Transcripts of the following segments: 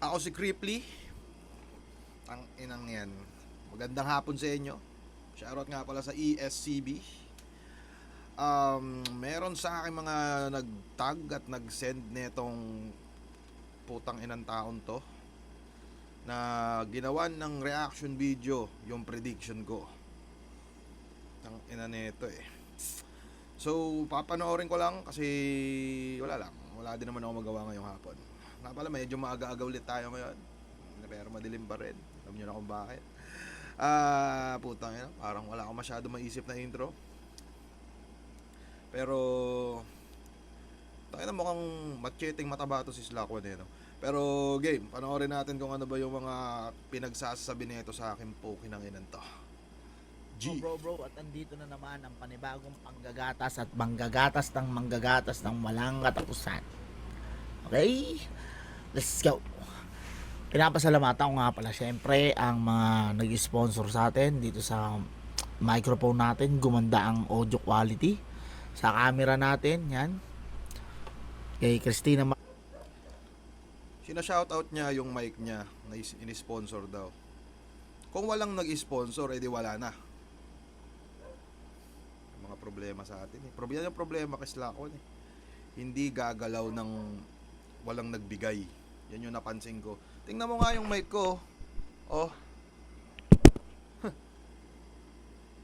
Ako si Cripply. Ang inang yan. Magandang hapon sa inyo. Shoutout nga pala sa ESCB. Meron sa akin mga nagtag at nag-send netong putang inang taon to na ginawan ng reaction video yung prediction ko. Ang ina nito eh. So, papanoorin ko lang kasi wala lang. Wala din naman ako magawa ngayong hapon. Nga pala, medyo maaga-aga ulit tayo ngayon. Pero madilim pa rin. Alam nyo na kung bakit. Putang ina. Parang wala akong masyado maisip na intro. Pero, tangina mukhang macheting mataba to si Slackwon eh, no? Pero, game. Panoorin natin kung ano ba yung mga pinagsasabi nito sa akin po kinanginan to. G. Bro, at andito na naman ang panibagong panggagatas at manggagatas ng walang katapusan. Okay? Let's go. Pinapasalamatan ko nga pala syempre ang mga nag-sponsor sa atin dito sa microphone natin. Gumanda ang audio quality sa camera natin. Yan. Kay Christina. Sina-shoutout niya yung mic niya na in-sponsor daw. Kung walang nag-sponsor, edi wala na. Mga problema sa atin eh. Problema kay Slackwon eh. Hindi gagalaw ng walang nagbigay. Yan yung napansin ko. Tingnan mo nga yung mic ko. Oh.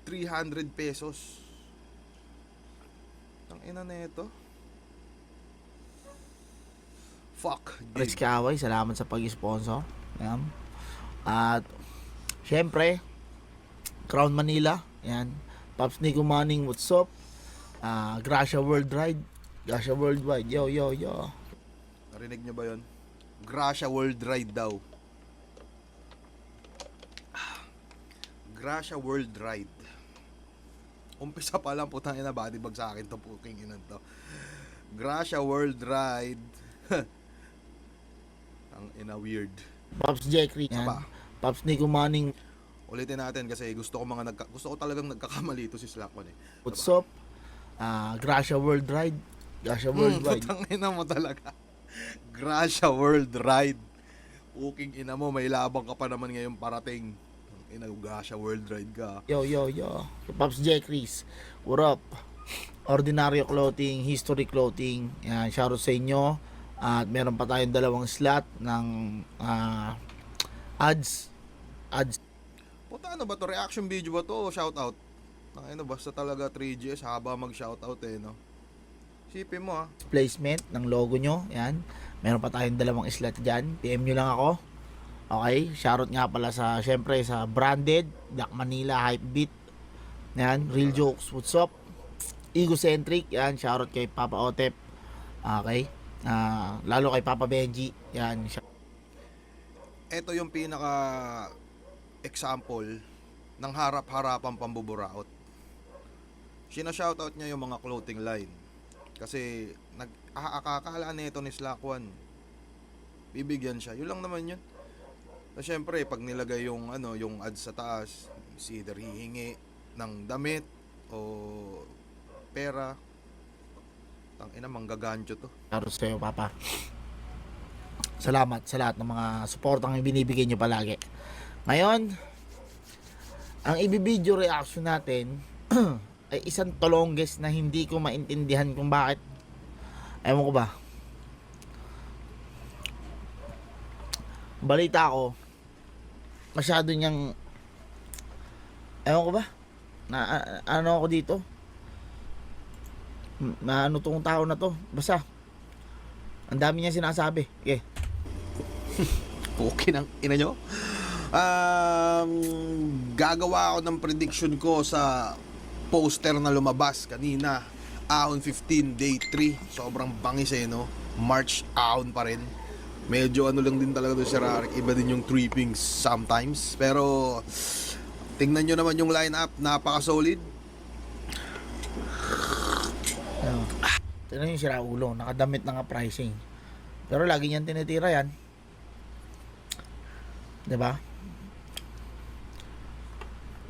300 pesos. Ang ina na ito. Fuck. Rex Kaway, salamat sa pag-sponsor. Yan. At syempre Crown Manila. Yan. Pops Nico Manning, what's up? Gracia World Ride. Gracia Worldwide. Yo. Narinig nyo ba yun? Gracia World Ride daw. Gracia World Ride. Umpisa pa lang, putang ina, body bag sa akin to, puking inan to. Gracia World Ride. Ang ina, weird. Pops Jeffrey. Yan. Saba. Pops Nico Manning, Ulitin natin kasi gusto ko talagang nagkakamali to si Slackwon eh. what's up? Gracia World Ride. Gracia Worldwide. Putang ina mo talaga. Gracia World Ride. Puking ina mo, may labang ka pa naman ngayon parating. Ina, Gracia World Ride ka. Yo. Pops Jeffries, what up? Ordinaryo Clothing, History Clothing. Yan, shoutout sa inyo. At meron pa tayong dalawang slot ng ads. Puta, ano ba to? Reaction video ba to? Shoutout. Ano, basta talaga 3GS haba mag-shoutout eh, no? Sipin mo Placement ng logo nyo. Yan. Meron pa tayong dalawang slot dyan. PM nyo lang ako. Okay. Shoutout nga pala sa, syempre, sa Branded, Black Manila, Hypebeat. Yan. Real Jokes, what's up? Egocentric. Yan. Shoutout kay Papa Otep. Okay. Lalo kay Papa Benji. Yan. Ito yung pinaka example ng harap-harapang pambuburaot. Sina-shoutout niya yung mga clothing line. Kasi akakala nito ni Slackwon, bibigyan siya. Yun lang naman yun. Na syempre, pag nilagay yung yung ads sa taas, is either hihingi ng damit o pera. Tangina, manggagancho to. Shoutout sa iyo, Papa. Salamat sa lahat ng mga suportang ibinibigay nyo palagi. Ngayon, ang ibibideo reaction natin ay isang tolongges na hindi ko maintindihan kung bakit. Ewan ko ba. Balita ko, masyado niyang, ewan ko ba, ano ako dito, ano tong tao na to, basta, ang dami niya sinasabi. Okay. Okay ng ina nyo. Gagawa ako ng prediction ko sa poster na lumabas kanina. Ahon 15, day 3. Sobrang bangis eh, no? March ahon pa rin. Medyo ano lang din talaga doon si Rarik. Iba din yung trippings sometimes. Pero tingnan nyo naman yung lineup. Napaka-solid. Tignan yung sira ulo, nakadamit na nga pricing. Pero lagi niyang tinitira yan. 'Di ba?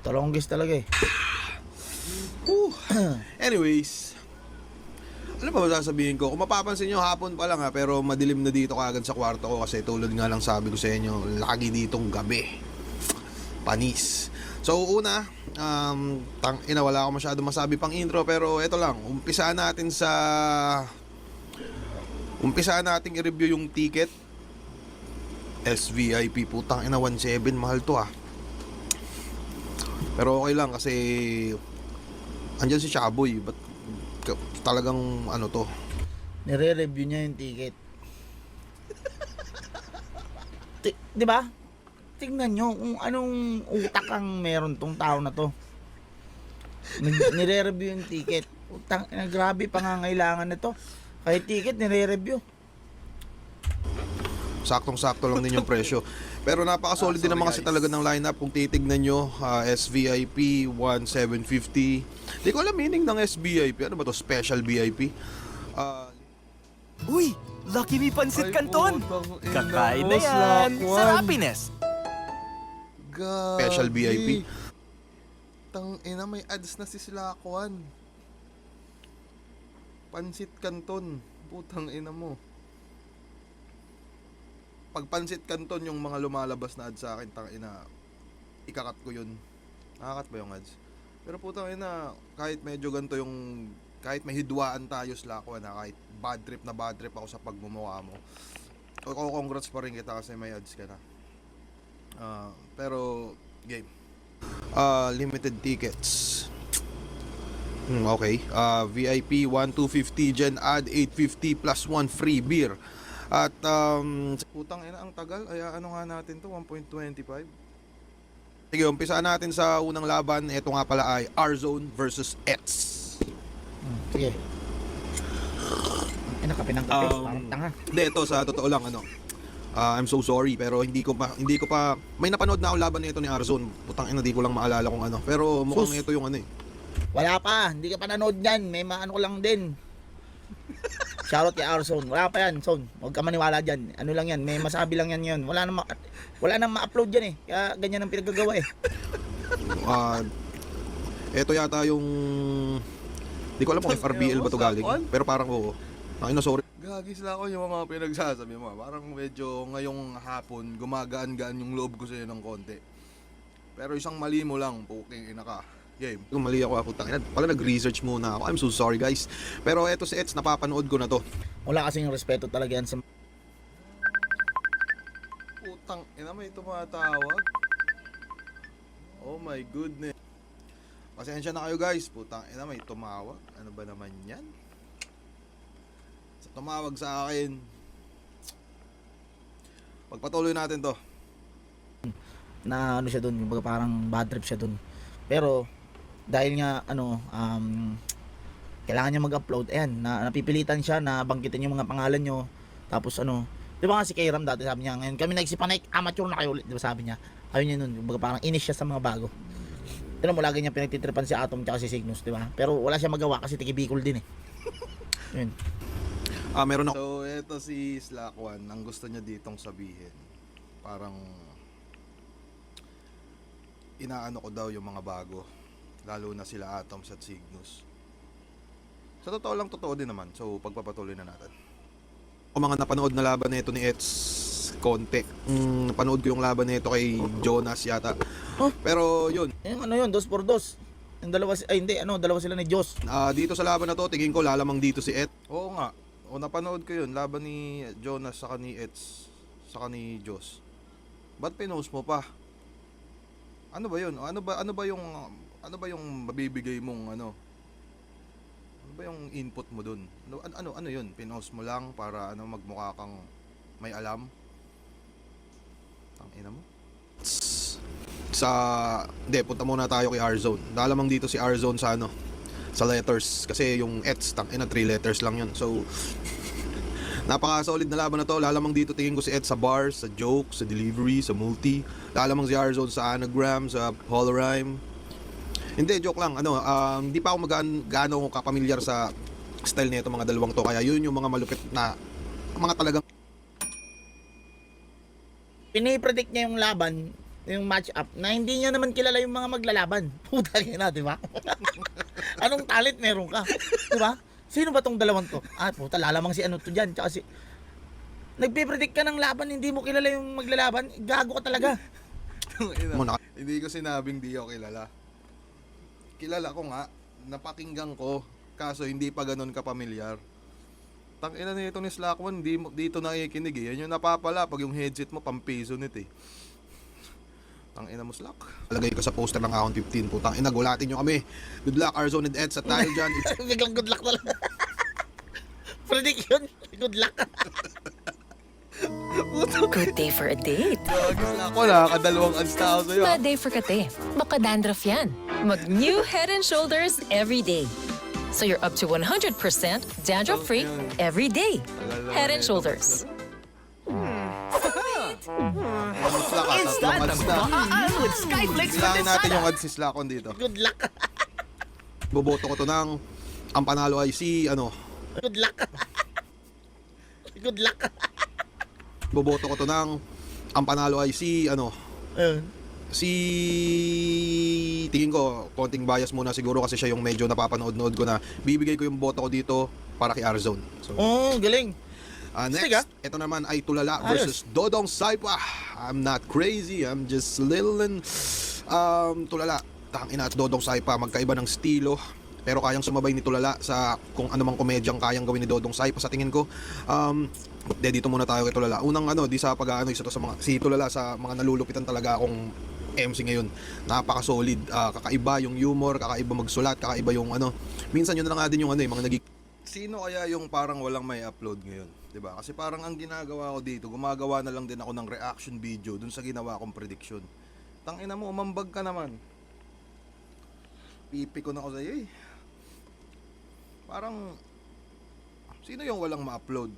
Talonggis talaga eh. Anyways, Alam mo ba sasabihin ko? Kung mapapansin nyo, hapon pa lang ha, pero madilim na dito kagad sa kwarto ko kasi tulad nga lang sabi ko sa inyo, lagi ditong gabi. Panis. So una, wala ako masyado masabi pang intro pero eto lang, umpisahan nating i-review yung ticket. SVIP, putang ina, 1.7, mahal to ah. Pero okay lang kasi andyan si Chaboy, but talagang ano to. Nire-review niya yung ticket. Di ba? Tingnan nyo kung anong utak ang meron tong tao na to. Nire-review yung ticket. Utang, grabe pangangailangan nito. Kahit ticket, nire-review. Saktong-sakto lang din yung presyo. Pero napaka-solid din naman kasi talaga ng lineup. Kung titignan nyo, SVIP 1,750. Di ko alam meaning ng SVIP. Ano ba to? Special VIP? Uy! Lucky Me Pansit Canton! putang ina Kakain mo, na yan! Slack Sa One. happiness! Special VIP. Tang ina, may ads na si Slakwan. Pansit Canton. Putang ina mo. Pag Pansit Canton yung mga lumalabas na ads sa akin, tang ina, ikakat ko yun. Nakakat ba yung ads? Pero putang ina, kahit medyo ganito yung, kahit may hidwaan tayo Slakwan na, kahit bad trip ako sa pagmumukha mo, congrats pa rin kita kasi may ads ka na. Pero game. Limited tickets. Okay. VIP 1,250, Gen Ad 850 plus 1 free beer. At putang ina, ang tagal. Ay ano nga natin to, 1.25. Sige, umpisaan natin sa unang laban. Ito nga pala ay R-Zone versus ETS. Sige. Kape ng kape. Parang tanga. Hindi, ito sa totoo lang ano. I'm so sorry pero hindi ko pa may napanood na akong laban nito ni R-Zone. Putang ina, di ko lang maalala kung ano. Pero mukhang ito yung ano eh. Wala pa. Hindi ka pa nanood yan. May maano ko lang din. Shoutout kay R-Zone. Wala pa yan, Son. Huwag ka maniwala dyan. Ano lang yan. May masabi lang yan yun. Wala nang ma-upload yan eh. Kaya ganyan ang pinagagawa eh. Ito yata yung di ko alam kung FRBL ba to galing. Pero parang oo. Ay na, sorry. Gagis lang ako yung mga pinagsasabi mo. Parang medyo ngayong hapon gumagaan-gaan yung loob ko sa'yo ng konti. Pero isang mali mo lang, puking ina ka. Game. Kung mali ako, tangina. Pala nag-research muna ako. I'm so sorry guys. Pero eto si Eds, napapanood ko na to. Wala kasing respeto talaga yan sa... Putang ina, may tumatawag. Oh my goodness. Pasensya na kayo guys. Putang ina, may tumawag. Ano ba naman yan? Tumawag sa akin. Pagpatuloy natin to. Na ano siya doon, yung parang bad trip siya doon. Pero dahil nga ano kailangan niya mag-upload, ayan, napipilitan siya na banggitin yung mga pangalan nyo. Tapos ano, di ba nga si Kairam dati sabi niya, ngayon kami nagsipanay, amateur na kayo ulit, di ba sabi niya. Ayun niya nun, parang inis siya sa mga bago. Pero mo lagi niya pinagtitripan si Atom tsaka si Cygnus, di ba? Pero wala siya magawa kasi tigi-Bicol din eh. Yun. Meron ako. So, eto si Slakwan, ang gusto niya ditong sabihin, parang inaano ko daw yung mga bago, lalo na sila Atoms at Cygnus. Sa totoo lang, totoo din naman. So, pagpapatuloy na natin. Kung mga napanood na laban nito ni Eds, konti. Napanood ko yung laban nito kay Jonas yata. Pero yun. Yung ano yun, 2x2. Yung dalawa, dalawa sila ni Diyos. Dito sa laban na to, tingin ko lalamang dito si Ed. Oo nga. O napanood ko yun, laban ni Jonas saka ni Eds, saka ni Diyos. Ba't pinost mo pa? Ano ba yun? Ano ba yung mabibigay mong ano? Ano ba yung input mo dun? Ano yun? Pinost mo lang para ano, magmukha kang may alam? Tangina mo. Punta muna tayo kay R-Zone. Lalamang dito si R-Zone sa ano, sa letters kasi yung ETS 3 letters lang yun. So napaka-solid na laban na to. Lalamang dito tingin ko si Ed sa bars, sa joke, sa delivery, sa multi. Lalamang si R-Zone sa anagram, sa holorhyme. Hindi, joke lang. Hindi pa ako gaano kapamilyar sa style nito mga dalawang to. Kaya yun yung mga malupit na mga talagang Pinipredict niya yung laban, yung match up na hindi niya naman kilala yung mga maglalaban. Puta na, di ba? Anong talent meron ka? Di ba? Sino ba tong dalawang to? Ah, puta, lalamang si ano to dyan. Tsaka si... Nagpipredict ka ng laban, hindi mo kilala yung maglalaban. Gago ka talaga. Hindi ko sinabing di ako kilala. Kilala ko nga, napakinggan ko, kaso hindi pa ganun kapamilyar. Tangina nito ni Slack One, dito nakikinig eh. Yan yung napapala pag yung headset mo, pampiso nito eh. Tangina mo Slack. Lagay ko sa poster ng Account 15. Putang ina, gulatin nyo kami. Good luck, Arzone and Eds at tayo dyan. Biglang good luck talaga. Prediction, good luck. Good day for a date. Slack One, nakakadalawang ads na ako sa'yo. Bad day for kate. Baka dandruff yan. Mag new Head and Shoulders every day. So you're up to 100% dandruff-free every day. Head and Shoulders. Slack, tatlong ads na. With Skyflakes for Bilangin natin Desada. yung ads ni Slack One dito. Good luck. Boboto ko to ng ang panalo ay si ano. Good luck. Good luck. Boboto ko to ng ang panalo ay si ano. Si tingin ko konting bias muna siguro kasi siya yung medyo napapanood-nood ko na bibigay ko yung boto ko dito para kay Arzone. So, Oh, galing. next, Sige. ito naman ay Tulala versus Dodong Saipa. I'm not crazy, I'm just little and Tulala. Tangina at Dodong Saipa, magkaiba ng estilo. Pero kayang sumabay ni Tulala sa kung ano mang komedyang kayang gawin ni Dodong Saipa sa tingin ko. Dito muna tayo kay Tulala. Unang di sa pag-ano, isa to sa mga si Tulala sa mga nalulupitan talaga akong MC ngayon. Napaka-solid. Kakaiba yung humor, kakaiba magsulat, kakaiba yung minsan yun na nga din yung yung mga Sino kaya yung parang walang may upload ngayon? 'Di ba? Kasi parang ang ginagawa ko dito, gumagawa na lang din ako ng reaction video dun sa ginawa kong prediction. Tangina mo, umambag ka naman. Pipi ko na ako sa'yo eh. Parang sino yung walang ma-upload?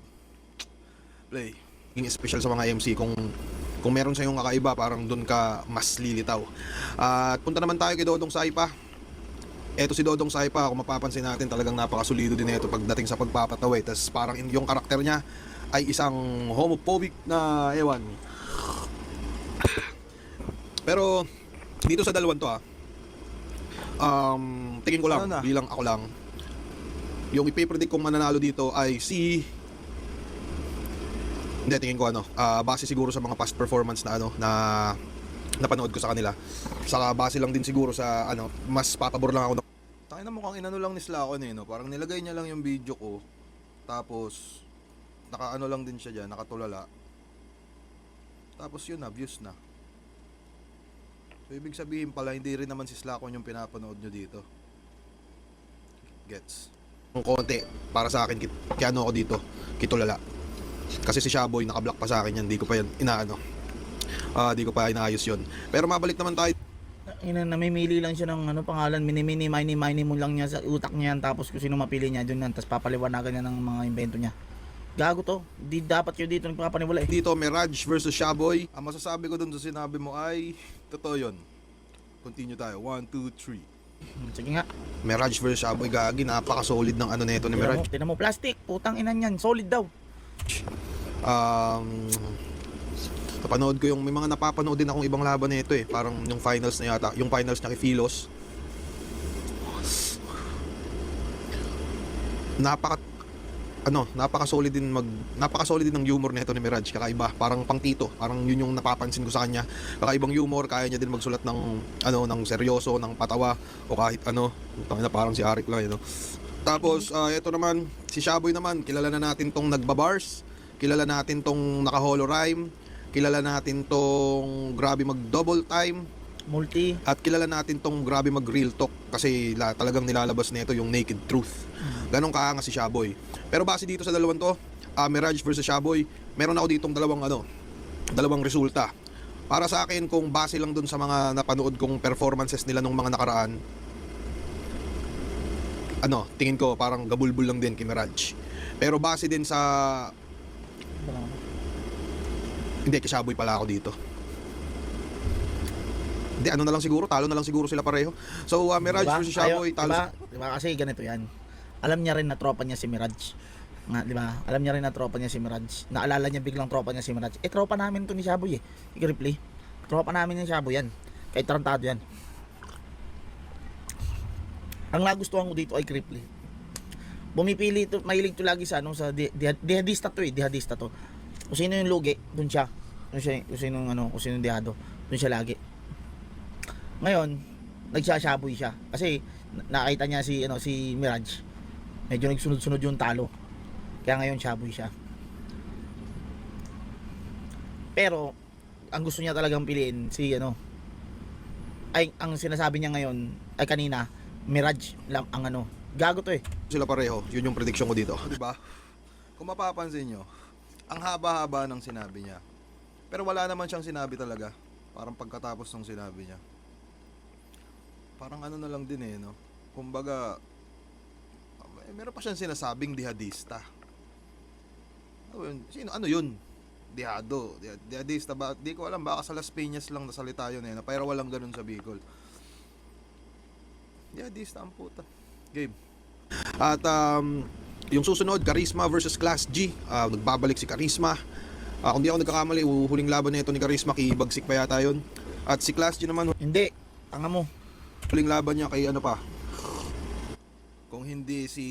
Play. Yung special sa mga MC kung meron sa yung kakaiba, parang dun ka mas lilitaw. At punta naman tayo kay Dodong Saipa. Eto si Dodong Saipa, kung mapapansin natin, talagang napakasulido din ito pagdating sa pagpapatawa. Tapos parang yung karakter niya ay isang homophobic na ewan. Pero dito sa dalawang to tingin ko lang, bilang ako lang, yung ipipredict kong mananalo dito ay si hindi, tingin ko base siguro sa mga past performance na na napanood ko sa kanila. Saka base lang din siguro sa mas papabor lang ako. Tangina mukhang inano lang ni Slakon no. Parang nilagay niya lang yung video ko. Tapos nakaano lang din siya diyan, nakatulala. Tapos yun na, views na. So ibig sabihin pala hindi rin naman si Slakon yung pinapanood nyo dito. Gets. Ang konti para sa akin kaya ako dito, kitulala. Kasi si Shaboy naka-block pa sa akin yan, di ko pa yan di ko pa inaayos yun. Pero mabalik naman tayo. Namimili lang siya ng pangalan, mini mo lang niya sa utak niya yan, tapos kung sino mapili niya doon yan, tapos papaliwanagan niya ng mga invento niya. Gago to, di dapat yun dito nagpapaniwala eh. Dito Mirage versus Shaboy. Ang masasabi ko dun sa sinabi mo ay totoo yun. Continue tayo, 1, 2, 3. Sige nga. Mirage versus Shaboy, gagi, napaka-solid ng neto ni Mirage. Tinan mo, plastic, putang inan yan, solid daw. Napanood ko may mga napapanood din akong ibang laban nito parang yung finals na yata, yung finals niya kay Philos. Napaka-solid din ng humor nito ni Mirage, kakaiba, parang pang tito, parang yun yung napapansin ko sa kanya. Kakaibang humor, kaya niya din magsulat ng ng seryoso, ng patawa o kahit parang si Arik lang Tapos ito naman si Shaboy naman, kilala na natin tong nagbabars, kilala natin tong naka-holo rhyme, kilala natin tong grabe mag double time, multi, at kilala natin tong grabe mag real talk kasi talagang nilalabas nito yung naked truth. Ganong kaangas si Shaboy. Pero base dito sa dalawang to, Mirage versus Shaboy, meron ako ditong dalawang resulta. Para sa akin, kung base lang dun sa mga napanood kong performances nila nung mga nakaraan, tingin ko parang gabulbul lang din kay Mirage. Pero base din sa hindi, kay Shaboy pala ako dito. Hindi, na lang siguro, talo na lang siguro sila pareho. So, Mirage versus Shaboy, talo. Diba? Kasi ganito yan. Alam niya rin na tropa niya si Mirage. Nga, diba? Alam niya rin na tropa niya si Mirage. Naalala niya biglang tropa niya si Mirage. Tropa namin to ni Shaboy I-replay. Tropa namin ni Shaboy yan. Kahit tarantado yan. Ang nagustuhan ko dito ay Cripply. Bumipili to, mahilig to lagi sa ano sa dihadista to eh, dihadista to. Kung sino yung lugi, doon siya. Kung sino yung ano, kung sino yung dihado, doon siya lagi. Ngayon, nagsashaboy siya kasi nakita niya si ano si Mirage. Medyo nagsunod-sunod yung talo. Kaya ngayon shaboy siya. Pero ang gusto niya talagang piliin si ano ay ang sinasabi niya ngayon ay kanina Mirage lang ang ano. Gago to eh. Sila pareho, yun yung prediction ko dito. Di ba? Kung mapapansin nyo, ang haba-haba ng sinabi niya. Pero wala naman siyang sinabi talaga. Parang pagkatapos ng sinabi niya. Parang ano na lang din eh, no? Kumbaga, meron pa siyang sinasabing dihadista. Sino? Ano yun? Dihado. Dihadista ba? Di ko alam, baka sa Las Piñas lang nasalita yun eh. Pero walang ganun sa Bicol. Dihadista ang puta. Game. At yung susunod, Charisma versus Class G. Nagbabalik si Charisma. Kung di ako nagkakamali, huling laban na ito ni Charisma, kibagsik pa yata yun. At si Class G naman, Hindi, tanga mo. huling laban niya kay ano pa. Kung hindi si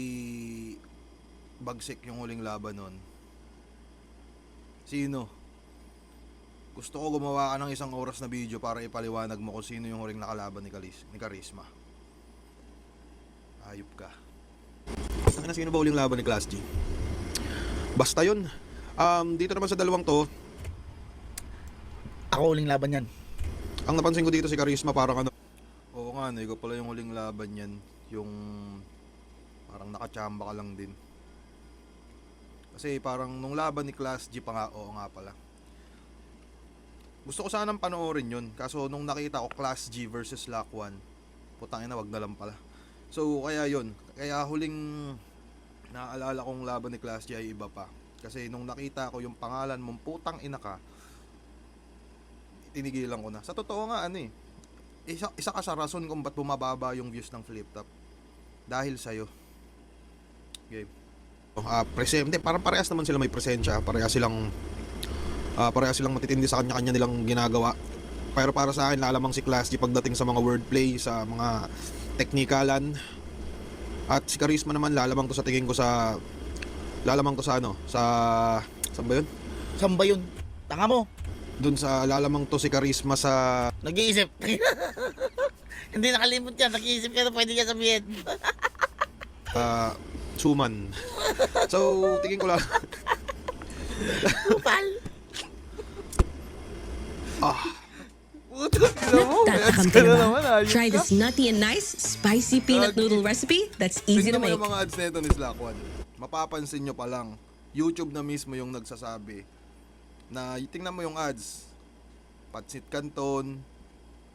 Bagsik yung huling laban nun. Sino? Gusto ko gumawa ka ng 1 oras na video para ipaliwanag mo kung sino yung huling nakalaban ni Charisma. Ayop ka. Sino ba huling laban ni Class G? Basta yun. Dito naman sa dalawang to, Ako uling laban yan. ang napansin ko dito si Charisma parang ano. Oo nga, no, ikaw pala yung huling laban yan. Yung parang nakachamba ka lang din. Kasi parang nung laban ni Class G pa nga, oo nga pala. Gusto ko sanang panoorin yun. Kaso nung nakita ko Class G versus Lakwan, putang ina, wag na lang pala. So kaya yun. Kaya huling naaalala kong laban ni Class G ay iba pa. Kasi nung nakita ko yung pangalan mong putang ina ka, tinigilan ko na. Sa totoo nga ano eh. Isa ka sa rason kung ba't bumababa yung views ng Flip Top. Dahil sa'yo. Okay. Hindi, parang parehas naman sila may presensya. Parehas silang matitindi sa kanya-kanya nilang ginagawa. Pero para sa akin, lalamang si Class G pagdating sa mga wordplay, sa mga teknikalan. At si Charisma naman, lalamang to sa tingin ko sa ano, saan ba yun? Saan ba yun? Tanga mo. Dun sa lalamang to si Charisma sa Nag-iisip. Hindi nakalimot yan. Nag-iisip ka na pwede ka sabihin. Suman. So, tingin ko lang. Kupal. Tatakam ka na ba? Try this nutty and nice spicy peanut noodle recipe that's easy to Tingnan mo make. yung mga ads na ito ni Slackwad. Mapapansin nyo pa lang, YouTube na mismo yung nagsasabi na tingnan mo yung ads. Patsit Canton,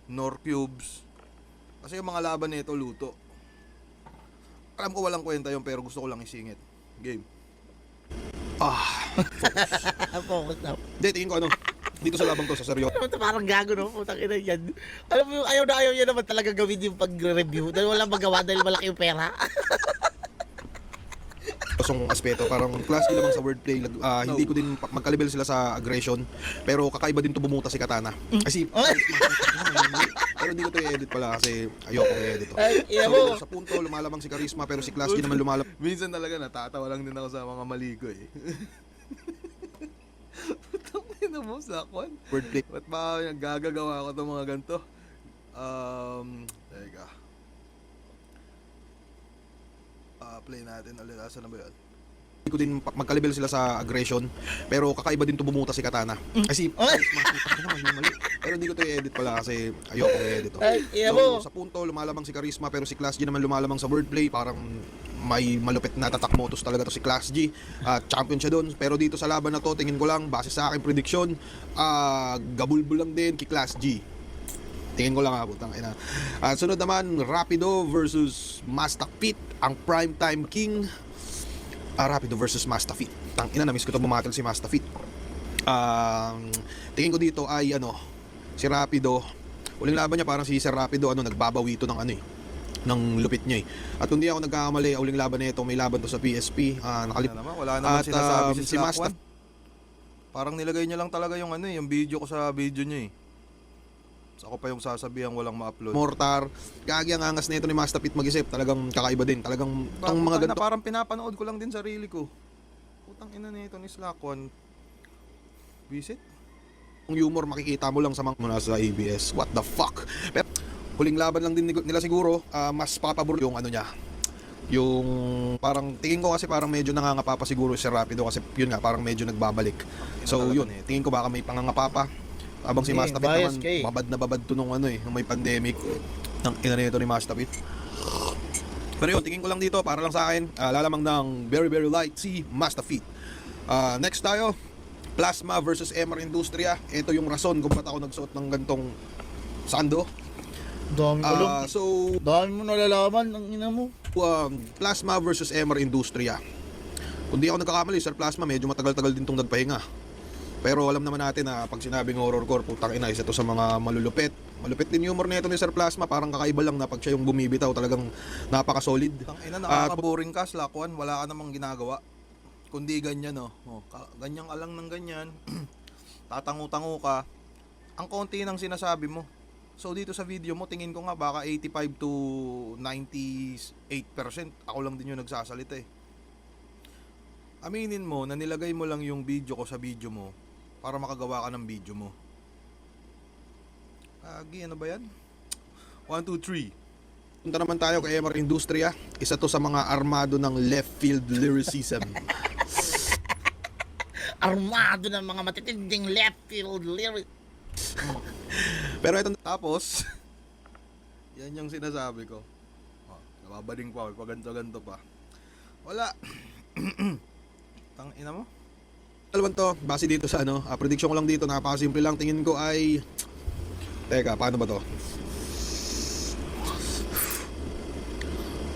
Nor Cubes. Kasi yung mga laban nito luto. Alam ko walang kwenta yun pero gusto ko lang isingit. Game. Focus na. Hindi, tingin ko ano. Dito sa labang to, sa seryo. Parang gago no, putang ina yan. Alam mo, ayaw niya naman talaga gawin yung pag-review dahil walang magawa dahil malaki yung pera. Kasong aspeto, parang klase lamang sa wordplay. Hindi ko din magkalibel sila sa aggression. Pero kakaiba din to bumuta si Katana. Kasi, pero hindi ko to i-edit pala kasi ayoko i-edit to. So, sa punto, lumalamang si Charisma pero si Class G naman lumalamang. Minsan talaga natatawa lang din ako sa mga mali ko eh. Putang ina mo, Slackwad. Wordplay. Ba't ba gagagawa ko itong mga ganito? Teka. Play natin ulit. Asa na ba yun? Hindi ko din magkalibel sila sa aggression. Pero kakaiba din to bumuta si Katana. Kasi, pero hindi ko to i-edit pala kasi ayoko i-edit to. So, sa punto, lumalamang si Charisma pero si Class G naman lumalamang sa wordplay. Parang may malupit na tatak motos talaga to si Class G. Champion siya doon. Pero dito sa laban na to, tingin ko lang, base sa aking prediction, gabulbul lang din kay Class G. Tingin ko lang putang ina. Sunod naman, Rapido versus Mastafit, ang primetime king. Rapido versus Mastafit. Tang ina, na-miss ko to bumatal si Mastafit. Tingin ko dito ay si Rapido. Uling laban niya parang si Sir Rapido nagbabawi ito ng ng lupit niya eh. At hindi ako nagkakamali, uling laban nito, may laban to sa PSP. Wala naman sinasabi si Mastafit. Parang nilagay niya lang talaga yung yung video ko sa video niya eh. Ako pa yung sasabihan walang ma-upload. Mortar. Gagi ang angas na ito ni Master Pete mag-isip. Talagang kakaiba din. Talagang tong mga ganito. Parang pinapanood ko lang din sarili ko. Putang ina nito ni Slack1. Visit? Yung humor makikita mo lang sa mga muna sa ABS. What the fuck? Pero huling laban lang din nila siguro. Mas papabor yung ano niya. Yung parang tingin ko kasi parang medyo nangangapa pa siguro si Rapido kasi yun nga parang medyo nagbabalik. So yun, tingin ko baka may pangangapa pa. Abang si Master Pete naman, babad to nung ano nung may pandemic. Ang ina nito ni Master Pete. Pero yun, tingin ko lang dito para lang sa akin, lalamang ng very very light si Master Pete. Next tayo, Plasma versus MR Industria. Ito yung rason kung ba't ako nagsuot ng gantong sando. Dami ko lang. So, Dami mo nalalaman ang ina mo. Plasma versus MR Industria. Kung di ako nagkakamali, Sir Plasma, medyo matagal-tagal din itong nagpahinga. Pero alam naman natin na pag sinabing horrorcore, putang ina, isa to sa mga malulupit. Malupit din humor nito ni Sir Plasma, parang kakaiba lang na pag siya yung bumibitaw, talagang napaka-solid. Tang ina, nakaka-boring ka, Slack1, wala ka namang ginagawa. Kundi ganyan, ganyan ka lang ng ganyan. Tatangu-tangu ka. Ang konti ng sinasabi mo. So dito sa video mo, tingin ko nga baka 85 to 98% ako lang din yung nagsasalita eh. Aminin mo na nilagay mo lang yung video ko sa video mo para makagawa ka ng video mo. Ano ba yan? 1, 2, 3. Punta naman tayo kay MR Industria. Isa to sa mga armado ng left field lyricism. Armado ng mga matitinding left field lyrics. Pero ito tapos yan yung sinasabi ko. Nababading pa, ganto pa. Wala. Tang ina mo. Alaman to, base dito sa prediction ko lang dito, napakasimple lang. Tingin ko ay teka, paano ba to?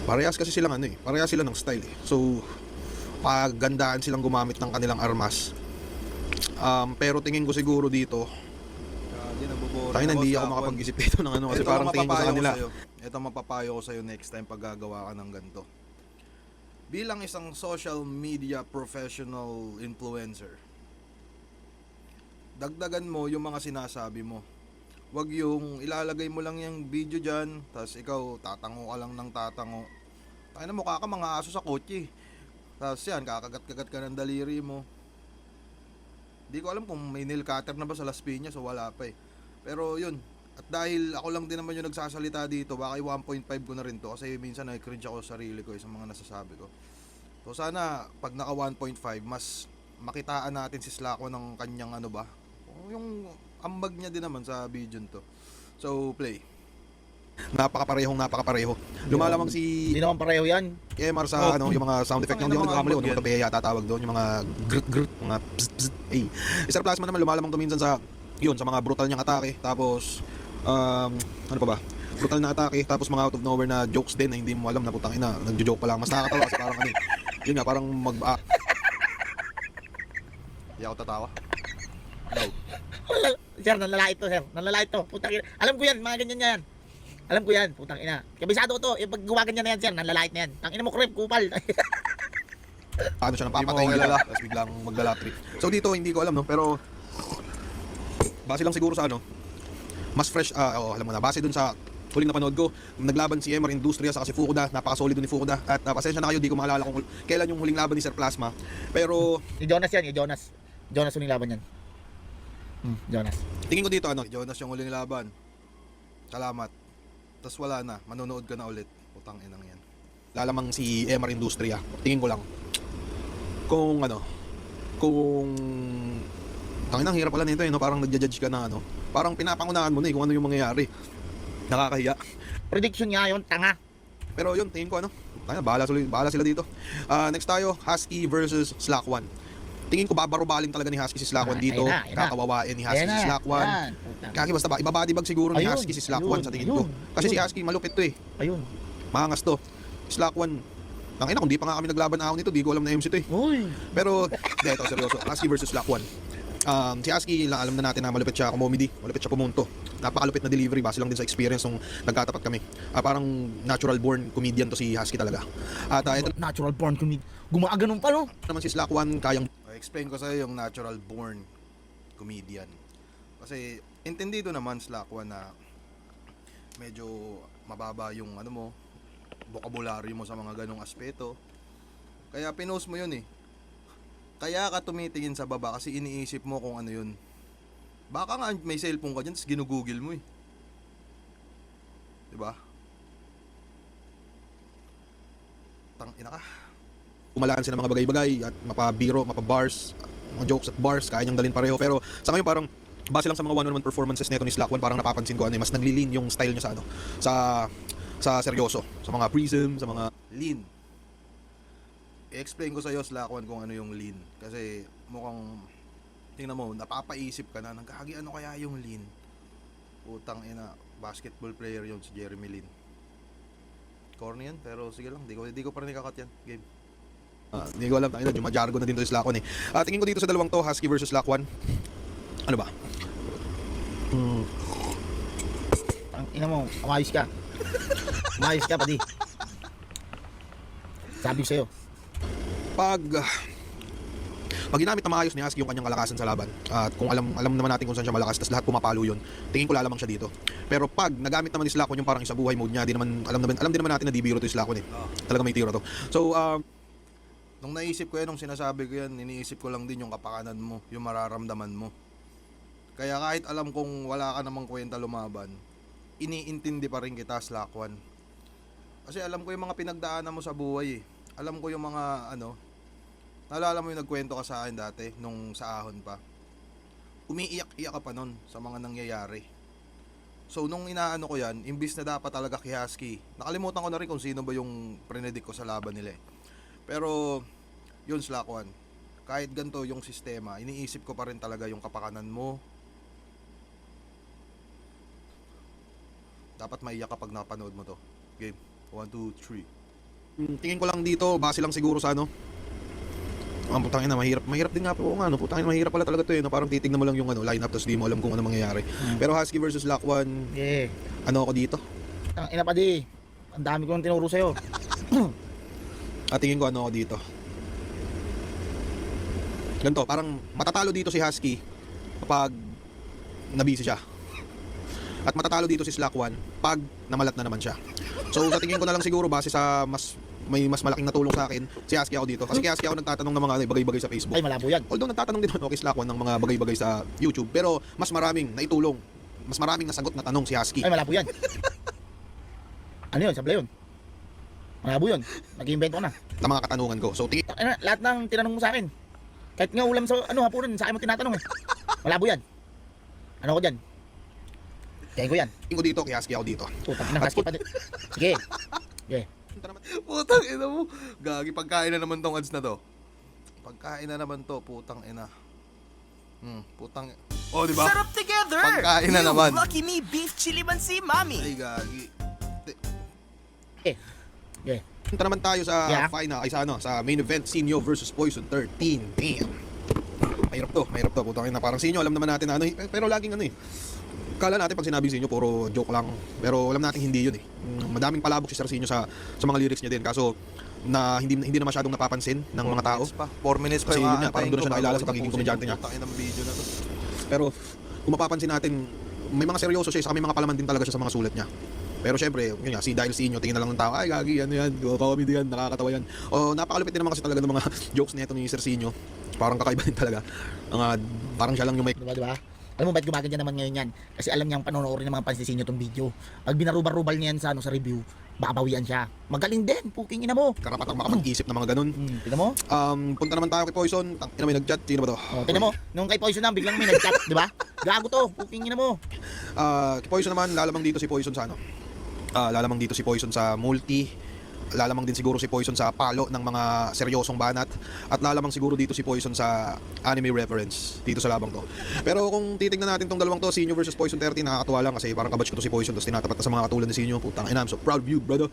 Parehas kasi silang parehas sila ng style eh. So, pagandaan silang gumamit ng kanilang armas. Pero tingin ko siguro dito, tayo na hindi ako makapag-isip dito ng kasi parang tingin ko sa kanila. Ito mapapayo ko sa'yo next time pag gagawa ka ng ganito. Bilang isang social media professional influencer, dagdagan mo yung mga sinasabi mo. Wag yung ilalagay mo lang yung video dyan, tapos ikaw tatango ka lang ng tatango. Tayo na mukha ka mga aso sa kotse. Tapos yan, kakagat-kagat ka ng daliri mo. Di ko alam kung may nail cutter na ba sa Las Piñas o wala pa eh. Pero yun, at dahil ako lang din naman yung nagsasalita dito, baka 1.5 ko na rin to kasi minsan na-cringe ako sa sarili ko sa mga nasasabi ko. So sana pag naka 1.5 mas makitaan natin si Slack1 ng kanyang yung ambag niya din naman sa video to. So play. Napakapareho. Lumalamang si Hindi naman pareho yan. MR sa yung mga sound effect niya, hindi ako nagkakamali, yung mga yata tawag doon, yung mga grut, mga pst, pst, eh. Sir Plasma naman lumalamang to minsan sa mga brutal niyang atake, tapos ano pa ba? Brutal na atake, tapos mga out of nowhere na jokes din na hindi mo alam na putang ina, nagjo-joke pa lang. Mas nakakatawa kasi parang yun nga, parang Hindi ako tatawa. No. Sir, nanlalait to, sir. Nanlalait to. Putang ina. Alam ko yan, mga ganyan yan. Alam ko yan, putang ina. Kabisado ko to. Yung pag gawa ganyan na yan, sir, nanlalait na yan. Tang ina mo, crib, kupal. Ano siya, napapatay nila, tapos biglang maglalatri. So dito, hindi ko alam, no? Pero base lang siguro sa mas fresh, alam mo na, base dun sa huling napanood ko, naglaban si MR Industria sa kasi Fukuda, napaka-solid dun ni Fukuda. At pasensya na kayo, di ko maalala kung kailan yung huling laban ni Sir Plasma. Pero Ni Jonas yan, Jonas. Jonas huling laban yan. Jonas. tingin ko dito, Jonas yung huling laban. Salamat. Tapos wala na, manonood ka na ulit. Putang inang yan. Lalamang si MR Industria. Tingin ko lang. Kung tangin, hirap pala nito parang nagja-judge ka na parang pinapangunahan mo na kung ano yung mangyayari. Nakakahiya. Prediction niya yun, tanga. Pero yun, tingin ko bahala sila dito. Next tayo, Husky versus Slack1. Tingin ko babaro-baling talaga ni Husky si Slack1 dito. Ayun na. Kakawawain ni Husky si Slack1. Kaki basta ibabadibag siguro ni Ayun, Husky si Slack1 sa tingin ko. ayun. Kasi si Husky malupit to eh. Ayun. Maangas to. Slack1. Tangina, kung di pa nga kami naglaban ahon nito, di ko alam na MC to eh. Uy. Pero, ito, seryoso. Husky versus Slack1. Si Husky, alam na natin na malupit siya comedy, malupit siya pumunto. Napakalupit na delivery, base lang din sa experience nung nagkatapat kami. Parang natural born comedian to si Husky talaga. At ito Natural born comedian. Gumaganon pa, no? naman si Slack1, kayang explain ko sa'yo yung natural born comedian. Kasi Entendido naman Slack 1 na medyo mababa yung ano mo, vocabulary mo sa mga ganong aspeto. Kaya pinost mo yun eh. Kaya ka tumitingin sa baba kasi iniisip mo kung ano yun. Baka nga may cellphone ka dyan, tapos ginugugil mo eh. Diba? Tangina ka. Umalaan sila ng mga bagay-bagay at mapabiro, mapabars, mga jokes at bars, kaya niyang dalhin pareho. Pero sa ngayon parang base lang sa mga one-on-one performances nito ni Slack 1, parang napapansin ko ano, mas nagli-lean yung style niya sa ano, sa seryoso, sa mga prism, sa mga Lean. I-explain ko sa iyo Slack 1 kung ano yung lean. Kasi mukhang, tingnan mo, napapaisip ka na, nagkahagi ano kaya yung lean? Putang ina, basketball player yun si Jeremy Lin. Corny yan, pero sige lang, di ko pa rin ikakat yan. Game. hindi ko alam, tayo na, jumajargo na din to si Slack 1 eh. Tingin ko dito sa dalawang to, Husky versus Slack 1. Ano ba? Ang ina mo, umayos ka. Umayos ka, pati. Sabi ko sa'yo. Pag ginamit na maayos ni Husky yung kanyang kalakasan sa laban, at kung alam naman natin kung saan siya malakas, tas lahat pumapalo yun, tingin ko lalamang siya dito. Pero pag nagamit naman ni Slack 1 yung parang isa buhay mode niya, alam din naman natin na di biro to si Slack 1 eh. Talaga may tiro to. So, Nung naisip ko yan, nung sinasabi ko yan, iniisip ko lang din yung kapakanan mo, yung mararamdaman mo. Kaya kahit alam kong wala ka namang kwenta lumaban, iniintindi pa rin kita Slack 1. Kasi alam ko yung mga pinagdaanan mo sa buhay eh. Alam ko yung mga naalala mo yung nagkwento ka sa akin dati nung sa ahon pa. Umiiyak-iyak ka pa nun sa mga nangyayari. So nung inaano ko yan, imbis na dapat talaga kay Husky, nakalimutan ko na rin kung sino ba yung predict ko sa laban nila eh. Pero yun Slack 1, kahit ganito yung sistema, iniisip ko pa rin talaga yung kapakanan mo. Dapat maiyak kapag napanood mo to. Game. 1, 2, 3. tingin ko lang dito, base lang siguro sa ano. Putangin na, mahirap din nga po nga, no? Putangin, mahirap pala talaga to eh, no? Parang titignan mo lang yung lineup, tapos di mo alam kung ano mangyayari. Pero Husky versus Slack 1, Yeah. ano ako dito? Ang ina, pati. Ang dami ko nang tinuro sa'yo. Tingin ko ano ako dito. Ganito, parang matatalo dito si Husky kapag nabisi siya. At matatalo dito si Slack 1 pag namalat na naman siya. So sa tingin ko na lang siguro base sa may mas malaking natulong sa akin, si Husky ako dito. Kasi kay Husky ako nagtatanong ng mga bagay-bagay sa Facebook. Ay, malabo yan. Although nagtatanong din ako kay Slack 1 ng mga bagay-bagay sa YouTube, pero mas maraming naitulong, mas maraming nasagot na tanong si Husky. Ay, malabo yan. Ano yun? Sabla yun. Malabo yun. Nag-invento ko na. Ng mga katanungan ko. So tingin Ano, lahat ng tinanong mo sa akin. Kahit nga ulam sa hapunan, sa akin mo tinatanong eh. Malabo yan. Ano ko dyan? Kaya ko yan. ko dito, kay Husky ako dito. Putang ina, Husky pa din. Sige. Sige. Putang ina mo. Gagi, pagkain na naman tong ads na to. Pagkain na naman to, putang ina. Putang. Oh, di ba? Sarap together! Pagkain na naman. Lucky Me Beef Chili Mansi Mami! Ay, gagi. Okay. Punta naman tayo sa Yeah. final, ay sa main event, Sinyo versus Poison 13. Damn. Mahirap to, putang ina. Parang Sinyo, alam naman natin na pero laging kala natin pag sinabing Sinyo, puro joke lang. Pero alam natin hindi yun eh. Madaming palabok si Sir Sinyo sa mga lyrics niya din. Kaso, hindi na masyadong napapansin ng mga tao. 4 minutes pa Kasi yung yun nga, parang doon na siya nakilala sa pagiging komedyante niya. Putang ina ng video na to. Pero, kung mapapansin natin, may mga seryoso siya, saka may mga palaman din talaga siya sa mga sulat niya. Pero syempre, yun nga, dahil Sinyo, tingin na lang ng tao, ay gagi, ano yan, comedy yan, nakakatawa yan. O napakalupit din naman kasi talaga ng mga jokes nito ni Sir Sinyo. Parang kakaiba din talaga. Parang siya lang yung may... Diba? Alam mo ba't gumaganyan naman ngayon yan? Kasi alam niyang panonoorin ng mga pansisin niyo tong video. Pag binarubal-rubal niya yan sa review, babawian siya. Magaling din, puking ina mo. karapatang makapag-isip ng mga ganun. Tingnan mo? Punta naman tayo kay Poison. Ina, may nag-chat. Sino ba to? Oh, tingnan mo, nung kay Poison na, biglang may nag-chat, di ba? Gago to, puking ina mo. Kay Poison naman, lalamang dito si Poison sa lalamang dito si Poison sa multi. Lalamang din siguro si Poison sa palo ng mga seryosong banat. At lalamang siguro dito si Poison sa anime reference dito sa labang to. Pero kung titingnan natin tong dalawang to, Sinyo versus Poison 13, nakakatuwa lang kasi parang kabatch ko to si Poison tapos tinatapat na sa mga katulad ni Sinyo. Putang ina, I'm so proud of you, brother.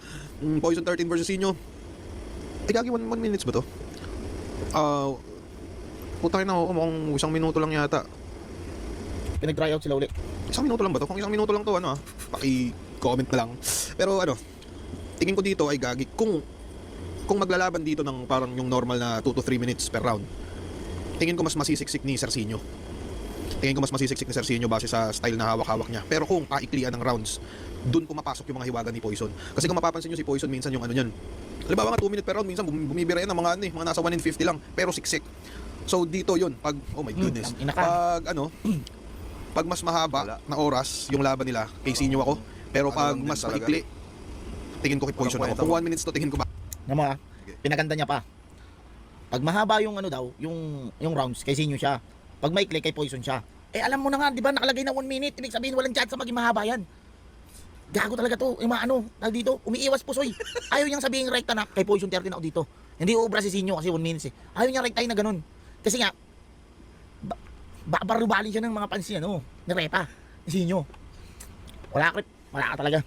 Poison 13 versus Sinyo. Gagi 1 minutes ba to? Putang ina, mukhang 1 minuto lang yata. Pinag-try out sila uli. 1 minuto lang ba to? Kung 1 minuto lang to, paki-comment na lang. Pero tingin ko dito ay gagi kung maglalaban dito ng parang yung normal na 2 to 3 minutes per round, tingin ko mas masisiksik ni Sir Sinyo. tingin ko mas masisiksik ni Sir Sinyo base sa style na hawak-hawak niya. Pero kung paiklian ng rounds, dun pumapasok yung mga hiwaga ni Poison. Kasi kung mapapansin nyo si Poison, minsan yung ano niyan, halimbawa nga 2 minute per round, minsan bumibira yan ng mga ano mga nasa 1 in 50 lang, pero siksik. So dito yun, pag, oh my goodness, ina ka. pag mas mahaba na oras yung laban nila, kay Sinyo ako, pero pag Ano lang din mas talaga. maikli, tingin ko kay Poison Walang ako. kwenta Kung 1 minutes to, tingin ko ba? Alam mo pinaganda niya pa. Pag mahaba yung ano daw, yung rounds, kay Sinyo siya. Pag maikli, kay Poison siya. Eh alam mo na nga, di ba nakalagay na 1 minute, ibig sabihin walang chance na maging mahaba yan. Gago talaga to, yung mga ano, dito, umiiwas pusoy. Ayaw niyang sabihin rekta na, kay Poison 13 ako dito. Hindi uubra si Sinyo kasi 1 minutes eh. Ayaw niya rektahin na ganun. Kasi nga, barubali siya ng mga pansin, ano, ni Repa, ni Sinyo. Wala ka talaga.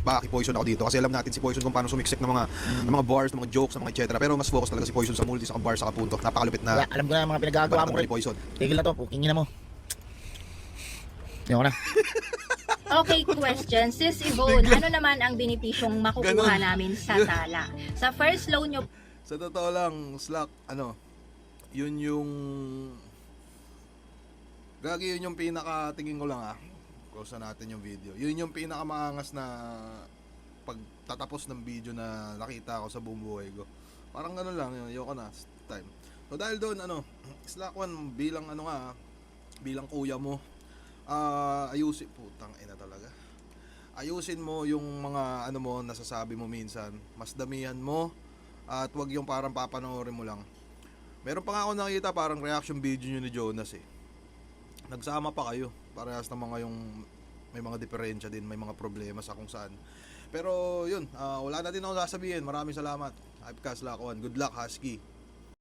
Baka kay Poison ako dito kasi alam natin si Poison kung paano sumiksik ng mga bars, ng mga jokes, ng mga etc. Pero mas focus talaga si Poison sa multi, sa bar, sa punto. Napakalupit na Wala, alam ko na yung mga pinagagawa mo. ni Poison. Tigil na to, pukingin na mo. Ayoko na. Okay, question. Sis Yvonne, ano naman ang benepisyong makukuha namin sa tala? Sa first loan nyo Sa totoo lang, Slack, yun yung Gagi, yun yung pinaka-tingin ko lang close na natin yung video. Yun yung pinaka-maangas na pagtatapos ng video na nakita ko sa buong buhay ko. Parang gano'n lang, yun, ayoko na, time. So dahil doon, Slack One, bilang kuya mo, ayusin, putang ina talaga. Ayusin mo yung mga nasasabi mo minsan. Mas damihan mo at wag yung parang papanoorin mo lang. Meron pa nga ako nakita parang reaction video nyo ni Jonas eh. Nagsama pa kayo. Parehas na mga yung may mga diferensya din, may mga problema sa kung saan. Pero yun, wala na din ako sasabihin. Maraming salamat. Hypecast Slack One. Good luck, Husky.